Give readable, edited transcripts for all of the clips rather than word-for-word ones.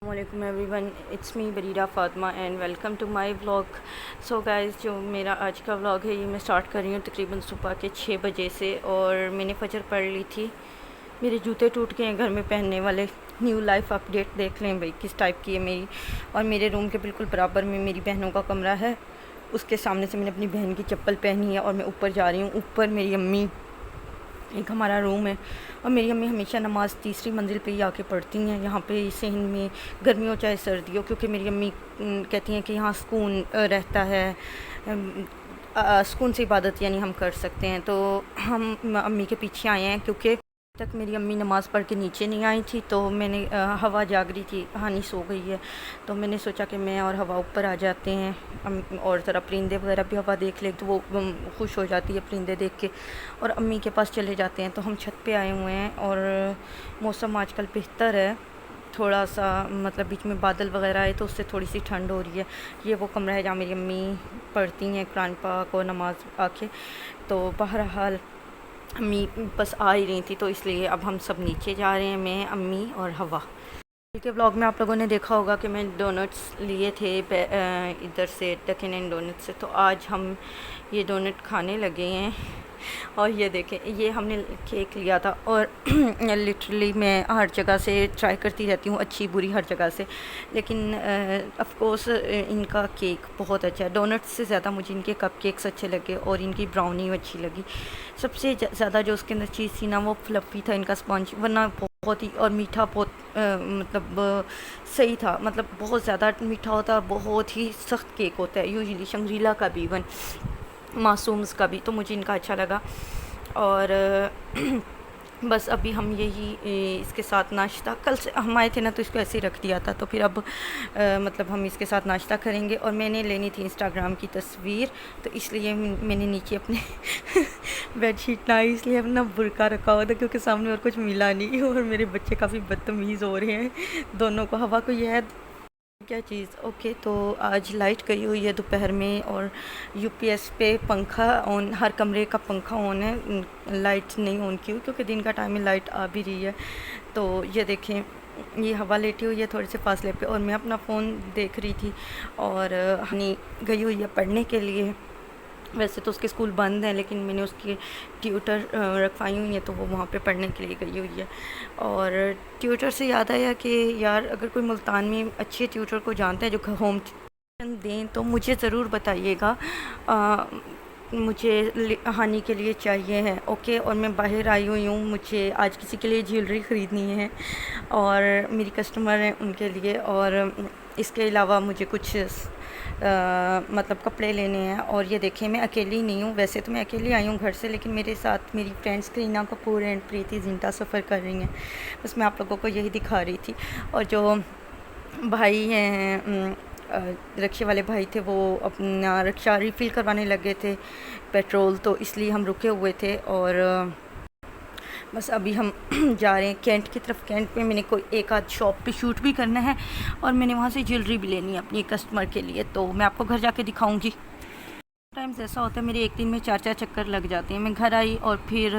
वालेकुम everyone, it's me Barira Fatima and welcome to my vlog. So guys, जो मेरा आज का व्लॉग है ये मैं स्टार्ट कर रही हूँ तकरीबन सुबह के 6 बजे से। और मैंने फजर पढ़ ली थी। मेरे जूते टूट गए हैं घर में पहनने वाले। न्यू लाइफ अपडेट देख लें भाई किस टाइप की है मेरी। और मेरे रूम के बिल्कुल बराबर में मेरी बहनों का कमरा है। उसके सामने से मैंने अपनी बहन की चप्पल पहनी है और मैं ऊपर जा रही हूँ। ऊपर मेरी अम्मी, एक हमारा रूम है और मेरी अम्मी हमेशा नमाज़ तीसरी मंजिल पे ही आके पढ़ती हैं यहाँ पे सिंध में, गर्मी हो चाहे सर्दी हो, क्योंकि मेरी अम्मी कहती हैं कि यहाँ सुकून रहता है, सुकून से इबादत यानी हम कर सकते हैं। तो हम अम्मी के पीछे आए हैं क्योंकि तक मेरी अम्मी नमाज़ पढ़ के नीचे नहीं आई थी। तो मैंने हवा जाग रही थी, हानी सो गई है, तो मैंने सोचा कि मैं और हवा ऊपर आ जाते हैं और ज़रा परिंदे वगैरह भी हवा देख ले तो वो खुश हो जाती है परिंदे देख के। और अम्मी के पास चले जाते हैं। तो हम छत पे आए हुए हैं और मौसम आजकल बेहतर है, थोड़ा सा मतलब बीच में बादल वगैरह आए तो उससे थोड़ी सी ठंड हो रही है। ये वो कमरा है जहाँ मेरी अम्मी पढ़ती हैं कुरान पाक और नमाज़ आके। तो बहरहाल अम्मी बस आ ही रही थी, तो इसलिए अब हम सब नीचे जा रहे हैं, मैं, अम्मी और हवा। के व्लॉग में आप लोगों ने देखा होगा कि मैं डोनट्स लिए थे इधर से डकिन एंड डोनट से। तो आज हम ये डोनट खाने लगे हैं। और ये देखें, ये हमने केक लिया था और लिटरली मैं हर जगह से ट्राई करती रहती हूँ, अच्छी बुरी हर जगह से, लेकिन ऑफ कोर्स इनका केक बहुत अच्छा है। डोनट्स से ज़्यादा मुझे इनके कप केक्स अच्छे लगे और इनकी ब्राउनी अच्छी लगी। सबसे ज़्यादा जो उसके अंदर चीज़ थी ना वो फ्लफ़ी था इनका स्पंज, वरना बहुत ही, और मीठा बहुत मतलब सही था। मतलब बहुत ज़्यादा मीठा होता है, बहुत ही सख्त केक होता है यूजुअली शंग्रीला का भी, इवन मासूम्स का भी। तो मुझे इनका अच्छा लगा। और बस अभी हम यही इसके साथ नाश्ता, कल से हम आए थे ना तो इसको ऐसे ही रख दिया था, तो फिर अब मतलब हम इसके साथ नाश्ता करेंगे। और मैंने लेनी थी इंस्टाग्राम की तस्वीर, तो इसलिए मैंने नीचे अपने बेडशीट ना इसलिए अपना बुरका रखा हुआ था क्योंकि सामने और कुछ मिला नहीं। और मेरे बच्चे काफ़ी बदतमीज़ हो रहे हैं दोनों को। हवा को यह है क्या चीज़। ओके, तो आज लाइट गई हुई है दोपहर में और यूपीएस पे पंखा ऑन, हर कमरे का पंखा ऑन है, लाइट नहीं ऑन की हुई क्योंकि दिन का टाइम में लाइट आ भी रही है। तो ये देखें, ये हवा लेटी हुई है थोड़े से फासले पे और मैं अपना फ़ोन देख रही थी। और हनी गई हुई है पढ़ने के लिए। वैसे तो उसके स्कूल बंद हैं, लेकिन मैंने उसकी ट्यूटर रखवाई हुई है तो वो वहाँ पे पढ़ने के लिए गई हुई है। और ट्यूटर से याद आया कि यार अगर कोई मुल्तान में अच्छे ट्यूटर को जानते हैं जो होम ट्यूशन दें तो मुझे ज़रूर बताइएगा। मुझे हानि के लिए चाहिए है। ओके, और मैं बाहर आई हुई हूँ, मुझे आज किसी के लिए ज्वेलरी ख़रीदनी है और मेरी कस्टमर हैं उनके लिए। और इसके अलावा मुझे कुछ मतलब कपड़े लेने हैं। और ये देखें, मैं अकेली नहीं हूँ, वैसे तो मैं अकेली आई हूँ घर से, लेकिन मेरे साथ मेरी फ्रेंड्स करीना कपूर एंड प्रीति जिंटा सफ़र कर रही हैं। बस मैं आप लोगों को यही दिखा रही थी। और जो भाई हैं रिक्शे वाले भाई थे, वो अपना रिक्शा रिफ़िल करवाने लगे थे पेट्रोल, तो इसलिए हम रुके हुए थे। और बस अभी हम जा रहे हैं कैंट की तरफ। कैंट में मैंने कोई एक आध शॉप पे शूट भी करना है और मैंने वहाँ से ज्वेलरी भी लेनी है अपनी कस्टमर के लिए, तो मैं आपको घर जाके दिखाऊंगी। टाइम्स ऐसा होता है मेरे एक दिन में 4-4 चक्कर लग जाते हैं। मैं घर आई और फिर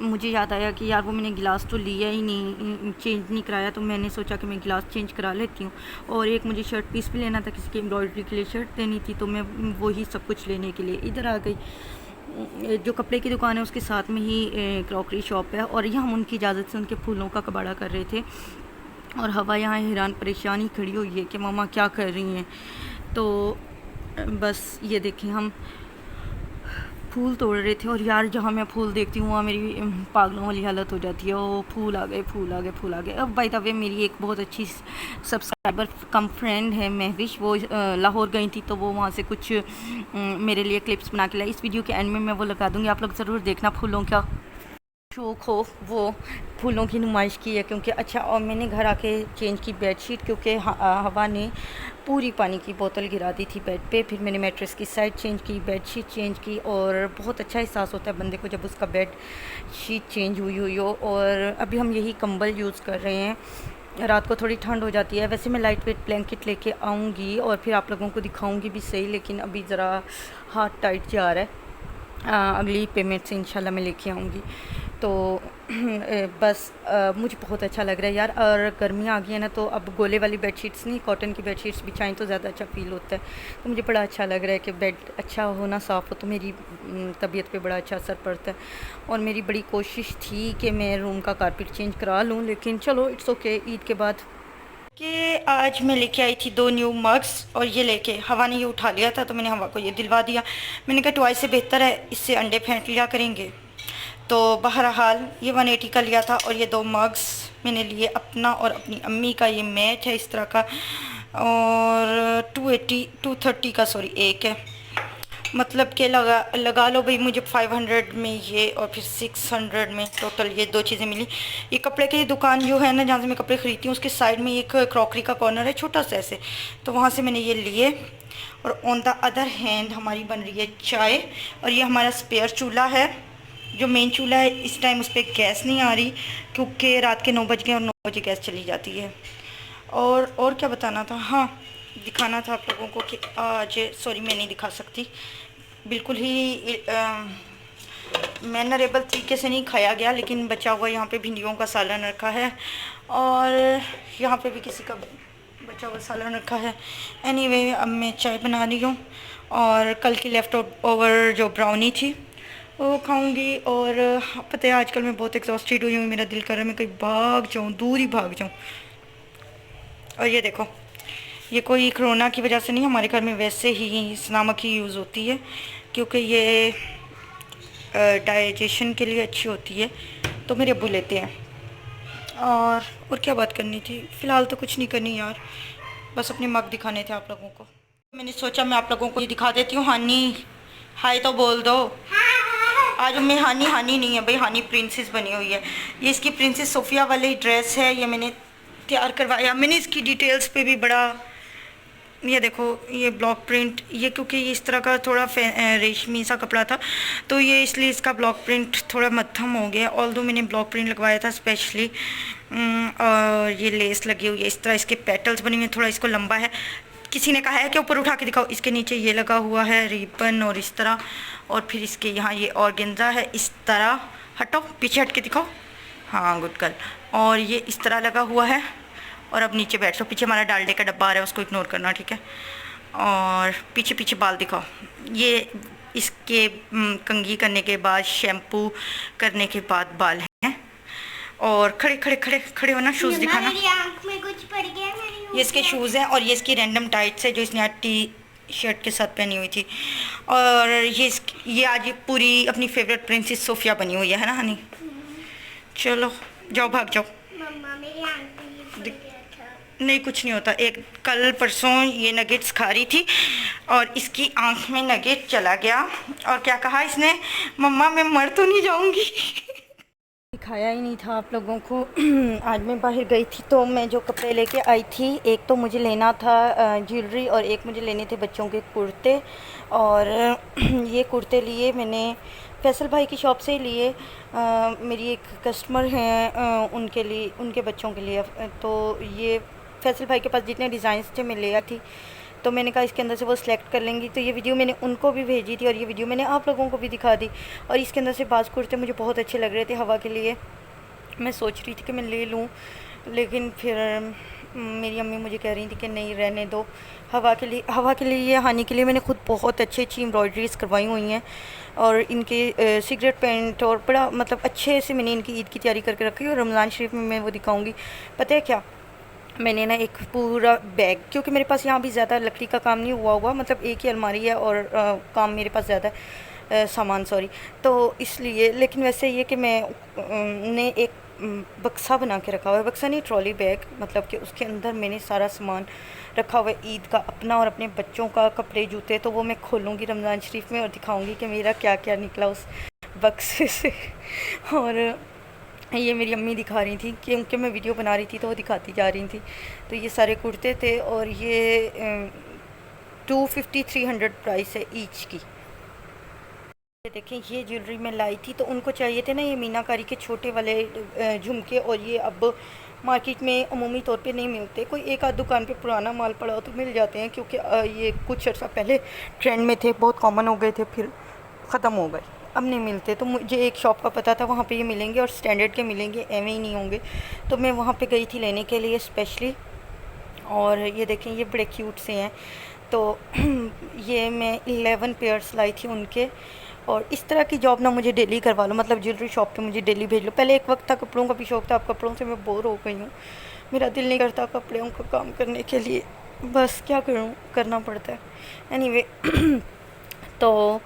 मुझे याद आया कि यार वो मैंने गिलास तो लिया ही नहीं, चेंज नहीं कराया, तो मैंने सोचा कि मैं गिलास चेंज करा लेती हूँ। और एक मुझे शर्ट पीस भी लेना था, किसी की एम्ब्रॉयडरी के लिए शर्ट देनी थी, तो मैं वही सब कुछ लेने के लिए इधर आ गई। जो कपड़े की दुकान है उसके साथ में ही क्रॉकरी शॉप है और यहाँ हम उनकी इजाज़त से उनके फूलों का कबाड़ा कर रहे थे। और हवा यहाँ हैरान परेशानी खड़ी हुई है कि मामा क्या कर रही हैं। तो बस ये देखें, हम फूल तोड़ रहे थे और यार जहाँ मैं फूल देखती हूँ वहाँ मेरी पागलों वाली हालत हो जाती है। वो फूल आ गए, फूल आ गए, फूल आ गए। अब बाय द वे मेरी एक बहुत अच्छी सब्सक्राइबर कम फ्रेंड है महविश, वो लाहौर गई थी, तो वो वहाँ से कुछ मेरे लिए क्लिप्स बना के लाई। इस वीडियो के एंड में मैं वो लगा दूँगी, आप लोग ज़रूर देखना। फूलों का शौक़ हो वो फूलों की नुमाइश की है क्योंकि अच्छा। और मैंने घर आके चेंज की बेडशीट क्योंकि हवा ने पूरी पानी की बोतल गिरा दी थी बेड पे। फिर मैंने मैट्रेस की साइड चेंज की, बेडशीट चेंज की, और बहुत अच्छा एहसास होता है बंदे को जब उसका बेड शीट चेंज हुई हुई हो। और अभी हम यही कंबल यूज़ कर रहे हैं, रात को थोड़ी ठंड हो जाती है। वैसे मैं लाइट वेट ब्लैंकेट लेके आऊँगी और फिर आप लोगों को दिखाऊँगी भी सही, लेकिन अभी ज़रा हाथ टाइट जा रहा है। अगली पेमेंट से इंशाल्लाह मैं लेके आऊँगी। तो बस मुझे बहुत अच्छा लग रहा है यार। और गर्मियाँ आ गई है ना, तो अब गोले वाली बेडशीट्स नहीं, कॉटन की बेडशीट्स बिछाएं तो ज़्यादा अच्छा फ़ील होता है। तो मुझे बड़ा अच्छा लग रहा है कि बेड अच्छा होना, साफ़ हो, तो मेरी तबीयत पे बड़ा अच्छा असर पड़ता है। और मेरी बड़ी कोशिश थी कि मैं रूम का कारपेट चेंज करा लूँ, लेकिन चलो इट्स ओके। ईद के बाद कि आज मैं लेके आई थी 2 न्यू मग्स, और ये लेके हवा ने ये उठा लिया था, तो मैंने हवा को ये दिलवा दिया। मैंने कहा ट्वाइस से बेहतर है, इससे अंडे फेंट लिया करेंगे। तो बहरहाल ये 180 का लिया था, और ये 2 मग्स मैंने लिए, अपना और अपनी अम्मी का। ये मैच है इस तरह का, और 230 का सॉरी एक है, मतलब कि लगा लो भाई, मुझे 500 में ये और फिर 600 में टोटल ये 2 चीज़ें मिली। ये कपड़े की दुकान जो है ना, जहाँ से मैं कपड़े ख़रीदती हूँ, उसके साइड में एक क्रॉकरी का कॉर्नर है छोटा सा ऐसे, तो वहाँ से मैंने ये लिए। और ऑन द अदर हैंड हमारी बन रही है चाय, और ये हमारा स्पेयर चूल्हा है। जो मेन चूल्हा है इस टाइम उस पर गैस नहीं आ रही, क्योंकि रात के 9 बज गए और 9 बजे गैस चली जाती है। और क्या बताना था, हाँ दिखाना था आप लोगों को कि आज, सॉरी मैं नहीं दिखा सकती, बिल्कुल ही मैनरेबल तरीके से नहीं खाया गया, लेकिन बचा हुआ यहाँ पे भिंडियों का सालन रखा है, और यहाँ पे भी किसी का बचा हुआ सालन रखा है। एनीवे अब मैं चाय बना रही हूँ, और कल की लेफ़्ट ओवर जो ब्राउनी थी वो खाऊंगी। और पता है आजकल मैं बहुत एग्जॉस्टेड हुई हूँ, मेरा दिल कर रहा है मैं कहीं भाग जाऊँ, दूर ही भाग जाऊँ। और ये देखो, ये कोई कोरोना की वजह से नहीं, हमारे घर में वैसे ही इस नमक ही यूज़ होती है, क्योंकि ये डाइजेशन के लिए अच्छी होती है, तो मेरे अब्बू लेते हैं। और क्या बात करनी थी, फ़िलहाल तो कुछ नहीं करनी यार, बस अपने मग दिखाने थे आप लोगों को। मैंने सोचा मैं आप लोगों को ये दिखा देती हूँ। हानी हाय तो बोल दो। आज मैं हानी हानी नहीं है भाई, हानी प्रिंसेस बनी हुई है। ये इसकी प्रिंसेस सोफिया वाली ड्रेस है, ये मैंने तैयार करवाया। मैंने इसकी डिटेल्स पे भी बड़ा, ये देखो ये ब्लॉक प्रिंट, ये क्योंकि ये इस तरह का थोड़ा रेशमी सा कपड़ा था, तो ये इसलिए इसका ब्लॉक प्रिंट थोड़ा मध्यम हो गया। ऑल्दो मैंने ब्लॉक प्रिंट लगवाया था स्पेशली। और ये लेस लगी हुई है इस तरह, इसके पेटल्स बने हुए हैं, थोड़ा इसको लंबा है। किसी ने कहा है कि ऊपर उठा के दिखाओ, इसके नीचे ये लगा हुआ है रिबन और इस तरह, और फिर इसके यहाँ ये ऑर्गेन्जा है इस तरह। हटो पीछे हट के दिखाओ, हाँ गुड गर्ल। और ये इस तरह लगा हुआ है। और अब नीचे बैठ लो, पीछे हमारा डालडे का डब्बा आ रहा है, उसको इग्नोर करना ठीक है। और पीछे पीछे बाल दिखाओ, ये इसके कंघी करने के बाद, शैम्पू करने के बाद बाल हैं। और खड़े खड़े खड़े खड़े होना, शूज़ दिखाना। मेरी आंख में कुछ पड़ गया, ये इसके शूज़ हैं, और ये इसकी रैंडम टाइट्स है जो इसने आज टी शर्ट के साथ पहनी हुई थी। और ये आज पूरी अपनी फेवरेट प्रिंसेस सोफिया बनी हुई है ना हनी। चलो जाओ भाग जाओ। मम्मा मेरी आंख में ये पड़ गया था। नहीं कुछ नहीं होता। एक कल परसों ये नगेट्स खा रही थी और इसकी आंख में नगेट चला गया, और क्या कहा इसने, मम्मा मैं मर तो नहीं जाऊंगी। दिखाया ही नहीं था आप लोगों को। आज मैं बाहर गई थी, तो मैं जो कपड़े लेके आई थी, एक तो मुझे लेना था ज्वेलरी, और एक मुझे लेने थे बच्चों के कुर्ते। और ये कुर्ते लिए मैंने फैसल भाई की शॉप से ही लिए। मेरी एक कस्टमर हैं, उनके लिए, उनके बच्चों के लिए। तो ये फैसल भाई के पास जितने डिज़ाइंस थे मैं ले आई थी, तो मैंने कहा इसके अंदर से वो सिलेक्ट कर लेंगी। तो ये वीडियो मैंने उनको भी भेजी थी, और ये वीडियो मैंने आप लोगों को भी दिखा दी। और इसके अंदर से बाज़ कुर्ते मुझे बहुत अच्छे लग रहे थे हवा के लिए। मैं सोच रही थी कि मैं ले लूँ, लेकिन फिर मेरी अम्मी मुझे कह रही थी कि नहीं रहने दो। हवा के लिए या हानि के लिए मैंने खुद बहुत अच्छी एम्ब्रॉयडरीज़ करवाई हुई हैं, और इनके सिगरेट पेंट, और बड़ा मतलब अच्छे से मैंने इनकी ईद की तैयारी करके रखी है। और रमज़ान शरीफ में मैं वो दिखाऊँगी। पता है क्या, मैंने ना एक पूरा बैग, क्योंकि मेरे पास यहाँ भी ज़्यादा लकड़ी का काम नहीं हुआ, मतलब एक ही अलमारी है, और काम मेरे पास ज़्यादा सामान सॉरी, तो इसलिए। लेकिन वैसे ये कि मैं ने एक बक्सा बना के रखा हुआ है, बक्सा नहीं ट्रॉली बैग, मतलब कि उसके अंदर मैंने सारा सामान रखा हुआ है ईद का, अपना और अपने बच्चों का, कपड़े जूते। तो वो मैं खोलूँगी रमज़ान शरीफ में और दिखाऊँगी कि मेरा क्या क्या निकला उस बक्से से। और ये मेरी अम्मी दिखा रही थी, क्योंकि मैं वीडियो बना रही थी तो वो दिखाती जा रही थी। तो ये सारे कुर्ते थे, और ये 250-300 प्राइस है ईच की। देखें ये ज्वेलरी मैं लाई थी, तो उनको चाहिए थे ना ये मीनाकारी के छोटे वाले झुमके, और ये अब मार्केट में अमूमी तौर पे नहीं मिलते। कोई एक आध दुकान पे पुराना माल पड़ा हो तो मिल जाते हैं, क्योंकि ये कुछ अर्सा पहले ट्रेंड में थे, बहुत कॉमन हो गए थे, फिर ख़त्म हो गए। अब नहीं मिलते। तो मुझे एक शॉप का पता था वहाँ पे ये मिलेंगे और स्टैंडर्ड के मिलेंगे, एवं ही नहीं होंगे। तो मैं वहाँ पे गई थी लेने के लिए स्पेशली। और ये देखें ये बड़े क्यूट से हैं। तो ये मैं 11 पेयर्स लाई थी उनके। और इस तरह की जॉब ना मुझे डेली करवा लो, मतलब ज्वेलरी शॉप पे मुझे डेली भेज लो। पहले एक वक्त था कपड़ों का भी शौक था, अब कपड़ों से मैं बोर हो गई हूँ। मेरा दिल नहीं करता कपड़ों का काम करने के लिए, बस क्या करूँ, करना पड़ता है। एनीवे तो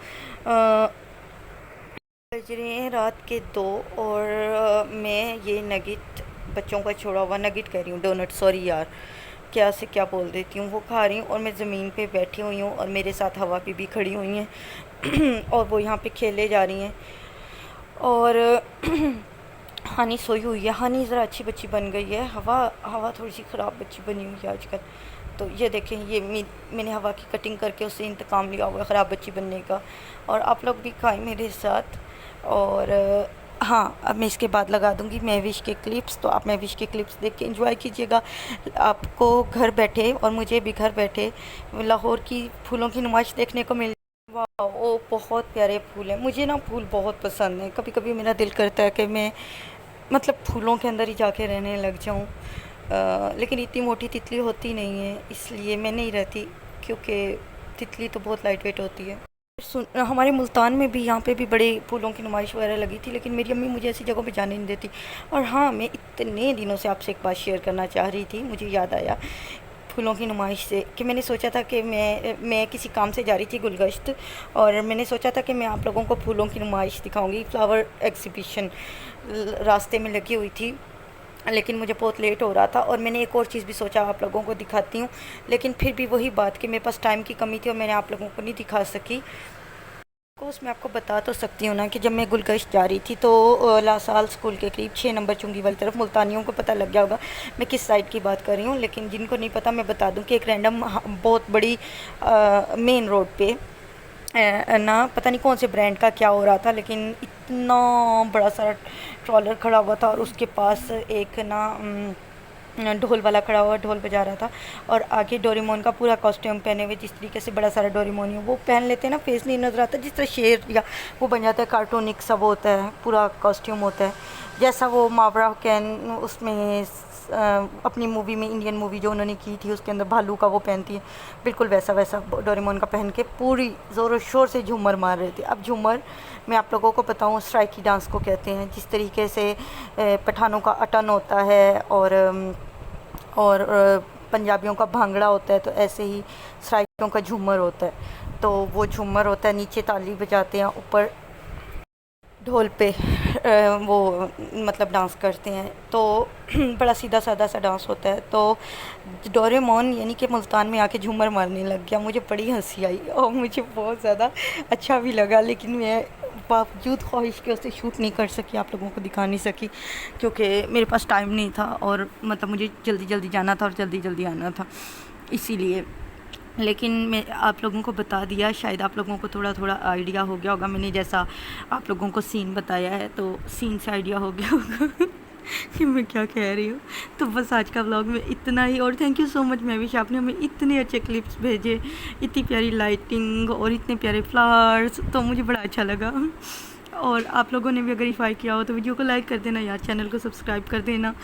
बज रहे हैं रात के 2 और मैं ये नगिट, बच्चों का छोड़ा हुआ नगिट कह रही हूँ, डोनट, सॉरी यार, क्या से क्या बोल देती हूँ, वो खा रही हूँ। और मैं ज़मीन पे बैठी हुई हूँ और मेरे साथ हवा भी खड़ी हुई हैं और वो यहाँ पे खेले जा रही हैं। और हानी सोई हुई है। हानी ज़रा अच्छी बच्ची बन गई है, हवा थोड़ी सी ख़राब बच्ची बनी हुई है आजकल। तो ये देखें, ये मैंने हवा की कटिंग करके उससे इंतकाम लिया हुआ है ख़राब बच्ची बनने का। और आप लोग भी खाएं मेरे साथ। और हाँ, अब मैं इसके बाद लगा दूँगी महविश के क्लिप्स, तो आप महविश के क्लिप्स देख के एंजॉय कीजिएगा। आपको घर बैठे और मुझे भी घर बैठे लाहौर की फूलों की नुमाइश देखने को मिल। वाह, वो बहुत प्यारे फूल हैं। मुझे ना फूल बहुत पसंद है। कभी कभी मेरा दिल करता है कि मैं मतलब फूलों के अंदर ही जाके रहने लग जाऊं। लेकिन इतनी मोटी तितली होती नहीं है, इसलिए मैं नहीं रहती, क्योंकि तितली तो बहुत लाइट वेट होती है। हमारे मुल्तान में भी, यहाँ पे भी बड़े फूलों की नुमाइश वगैरह लगी थी, लेकिन मेरी अम्मी मुझे ऐसी जगहों पे जाने नहीं देती। और हाँ, मैं इतने दिनों से आपसे एक बात शेयर करना चाह रही थी, मुझे याद आया फूलों की नुमाइश से, कि मैंने सोचा था कि मैं किसी काम से जा रही थी गुलगश्त, और मैंने सोचा था कि मैं आप लोगों को फूलों की नुमाइश दिखाऊंगी। फ्लावर एग्जीबिशन रास्ते में लगी हुई थी, लेकिन मुझे बहुत लेट हो रहा था। और मैंने एक और चीज़ भी सोचा आप लोगों को दिखाती हूँ, लेकिन फिर भी वही बात कि मेरे पास टाइम की कमी थी और मैंने आप लोगों को नहीं दिखा सकी। कोर्स मैं आपको बता तो सकती हूँ ना कि जब मैं गुलगश्त जा रही थी तो लासाल स्कूल के करीब 6 नंबर चुंगी वाली तरफ, मुल्तानियों को पता लग गया होगा मैं किस साइड की बात कर रही हूँ, लेकिन जिनको नहीं पता मैं बता दूँ कि एक रैंडम बहुत बड़ी मेन रोड पे ना पता नहीं कौन से ब्रांड का क्या हो रहा था, लेकिन इतना बड़ा सारा ट्रॉलर खड़ा हुआ था और उसके पास एक ना ढोल वाला खड़ा हुआ, ढोल बजा रहा था। और आगे डोरेमोन का पूरा कॉस्ट्यूम पहने हुए, जिस तरीके से बड़ा सारा डोरेमोन है वो पहन लेते हैं ना, फेस नहीं नज़र आता, जिस तरह शेर या वो बन जाता है, कार्टूनिक सब होता है, पूरा कॉस्ट्यूम होता है, जैसा वो मावरा कैन उसमें अपनी मूवी में, इंडियन मूवी जो उन्होंने की थी उसके अंदर भालू का वो पहनती है, बिल्कुल वैसा वैसा डोरेमोन का पहन के पूरी ज़ोर शोर से झूमर मार रहे थे। अब झूमर मैं आप लोगों को बताऊँ, स्ट्राइकी डांस को कहते हैं, जिस तरीके से पठानों का अटन होता है और पंजाबियों का भांगड़ा होता है, तो ऐसे ही सराइकियों का झूमर होता है। तो वो झूमर होता है, नीचे ताली बजाते हैं, ऊपर ढोल पे वो मतलब डांस करते हैं। तो बड़ा सीधा साधा सा डांस होता है। तो डोरेमोन यानी कि मुल्तान में आके झूमर मारने लग गया, मुझे बड़ी हंसी आई और मुझे बहुत ज़्यादा अच्छा भी लगा, लेकिन मैं बावजूद ख्वाहिश के उसे शूट नहीं कर सकी, आप लोगों को दिखा नहीं सकी, क्योंकि मेरे पास टाइम नहीं था और मतलब मुझे जल्दी जल्दी जाना था और जल्दी जल्दी आना था, इसीलिए। लेकिन मैं आप लोगों को बता दिया, शायद आप लोगों को थोड़ा थोड़ा आइडिया हो गया होगा, मैंने जैसा आप लोगों को सीन बताया है तो सीन से आइडिया हो गया होगा कि मैं क्या कह रही हूँ। तो बस आज का व्लॉग में इतना ही, और thank you so much Mahvish, आपने हमें इतने अच्छे क्लिप्स भेजे, इतनी प्यारी लाइटिंग और इतने प्यारे फ्लावर्स, तो मुझे बड़ा अच्छा लगा। और आप लोगों ने भी अगर इफ़ाई किया हो तो वीडियो को लाइक कर देना यार, चैनल को सब्सक्राइब कर देना।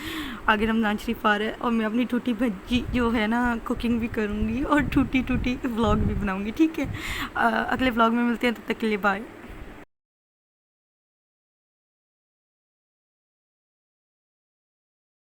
आगे रमज़ान शरीफ आ रहा है और मैं अपनी टूटी भज्जी जो है ना कुकिंग भी करूँगी और टूटी व्लॉग भी बनाऊँगी, ठीक है। अगले व्लॉग में मिलते हैं, तब तक के लिए बाय।